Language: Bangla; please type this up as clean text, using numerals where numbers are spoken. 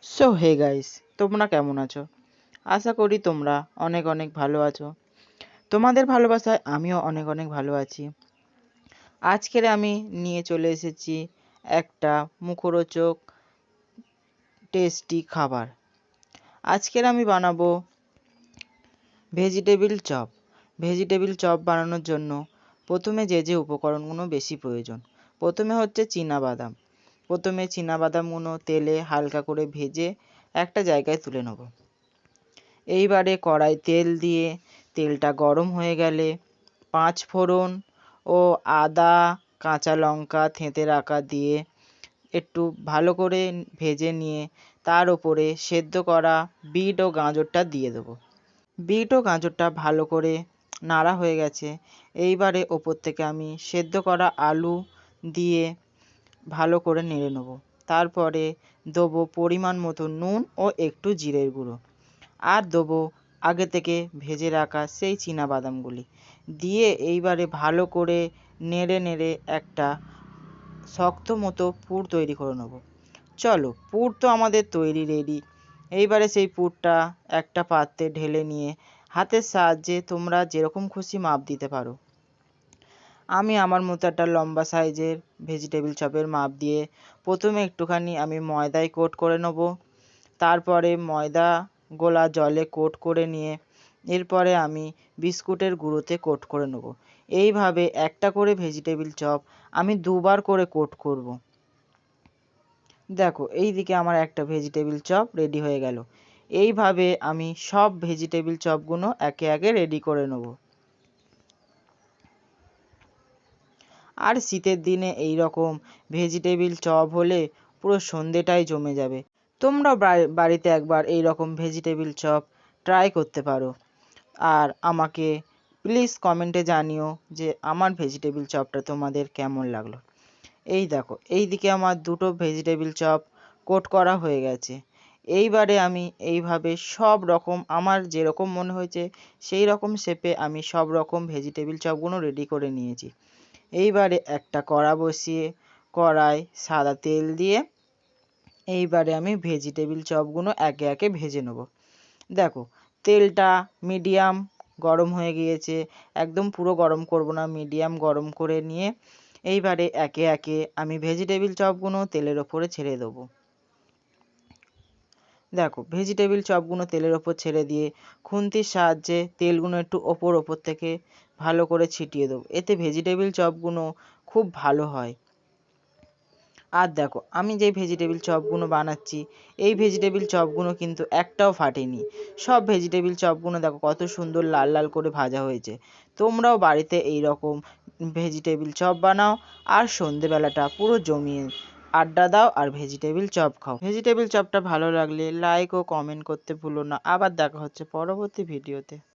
সো হে গাইস, তোমরা কেমন আছো? আশা করি তোমরা অনেক অনেক ভালো আছো। তোমাদের ভালোবাসায় আমিও অনেক অনেক ভালো আছি। আজকের আমি নিয়ে চলে এসেছি একটা মুখরোচক টেস্টি খাবার। আজকের আমি বানাবো ভেজিটেবিল চপ। ভেজিটেবিল চপ বানানোর জন্য প্রথমে যে উপকরণগুলো বেশি প্রয়োজন। প্রথমে হচ্ছে চীনাবাদাম। প্রথমে চীনাবাদামগুলো তেলে হালকা করে ভেজে একটা জায়গায় তুলে নেব। এইবারে কড়াই তেল দিয়ে তেলটা গরম হয়ে গেলে 5 ফোড়ন ও আদা, কাঁচা লঙ্কা থেঁতে রাখা দিয়ে একটু ভালো করে ভেজে নিয়ে তার ওপরে সেদ্ধ করা বিট ও গাজরটা দিয়ে দেবো। বিট ও গাজরটা ভালো করে নাড়া হয়ে গেছে। এইবারে ওপর থেকে আমি সেদ্ধ করা আলু দিয়ে ভালো করে নেড়ে নেব। তারপরে দেবো পরিমাণ মতো নুন ও একটু জিরের গুঁড়ো, আর দেবো আগে থেকে ভেজে রাখা সেই চীনাবাদামগুলি দিয়ে এইবারে ভালো করে নেড়ে নেড়ে একটা শক্ত মতো পুর তৈরি করে নেব। চলো, পুর তো আমাদের তৈরি রেডি। এইবারে সেই পুরটা একটা পাত্রে ঢেলে নিয়ে হাতের সাহায্যে তোমরা যেরকম খুশি মাপ দিতে পারো। আমি আমার মতো একটা লম্বা সাইজের ভেজিটেবিল চপের মাপ দিয়ে প্রথমে একটুখানি আমি ময়দায় কোট করে নেব। তারপরে ময়দা গোলা জলে কোট করে নিয়ে এরপরে আমি বিস্কুটের গুঁড়োতে কোট করে নেব। এইভাবে একটা করে ভেজিটেবিল চপ আমি দুবার করে কোট করব। দেখো, এইদিকে আমার একটা ভেজিটেবিল চপ রেডি হয়ে গেল। এইভাবে আমি সব ভেজিটেবিল চপগুলো একে একে রেডি করে নেব। আর শীতের দিনে এই রকম ভেজিটেবিল চপ হলে পুরো সন্ধেটাই জমে যাবে। তোমরাও বাড়িতে একবার এই রকম ভেজিটেবিল চপ ট্রাই করতে পারো। আর আমাকে প্লিজ কমেন্টে জানিও যে আমার ভেজিটেবিল চপটা তোমাদের কেমন লাগলো। এই দেখো, এইদিকে আমার দুটো ভেজিটেবিল চপ কোট করা হয়ে গেছে। এইবারে আমি এইভাবে সব রকম আমার যেরকম মনে হয়েছে সেই রকম শেপে আমি সব রকম ভেজিটেবিল চপগুলো রেডি করে নিয়েছি। এইবারে একটা কড়া বসিয়ে কড়ায় সাদা তেল দিয়ে এইবারে আমি ভেজিটেবিল চপগুলো একে একে ভেজে নেব। দেখো, তেলটা মিডিয়াম গরম হয়ে গিয়েছে। একদম পুরো গরম করব না, মিডিয়াম গরম করে নিয়ে এইবারে একে একে আমি ভেজিটেবিল চপগুলো তেলের ওপরে ছেড়ে দেবো। দেখো, ভেজিটেবিল চপগুলো তেলের ওপর ছেড়ে দিয়ে খুন্তির সাহায্যে তেলগুলো একটু ওপর থেকে ভালো করে ছিটিয়ে দেবো। এতে ভেজিটেবিল চপগুলো খুব ভালো হয়। আর দেখো, আমি যে ভেজিটেবিল চপগুলো বানাচ্ছি এই ভেজিটেবিল চপগুলো কিন্তু একটাও ফাটেনি। সব ভেজিটেবিল চপগুলো দেখো কত সুন্দর লাল লাল করে ভাজা হয়েছে। তোমরাও বাড়িতে এই রকম ভেজিটেবিল চপ বানাও আর সন্ধেবেলাটা পুরো জমিয়ে আড্ডা দাও আর ভেজিটেবিল চপ খাও। ভেজিটেবিল চপটা ভালো লাগলে লাইক ও কমেন্ট করতে ভুলো না। আবার দেখা হচ্ছে পরবর্তী ভিডিওতে।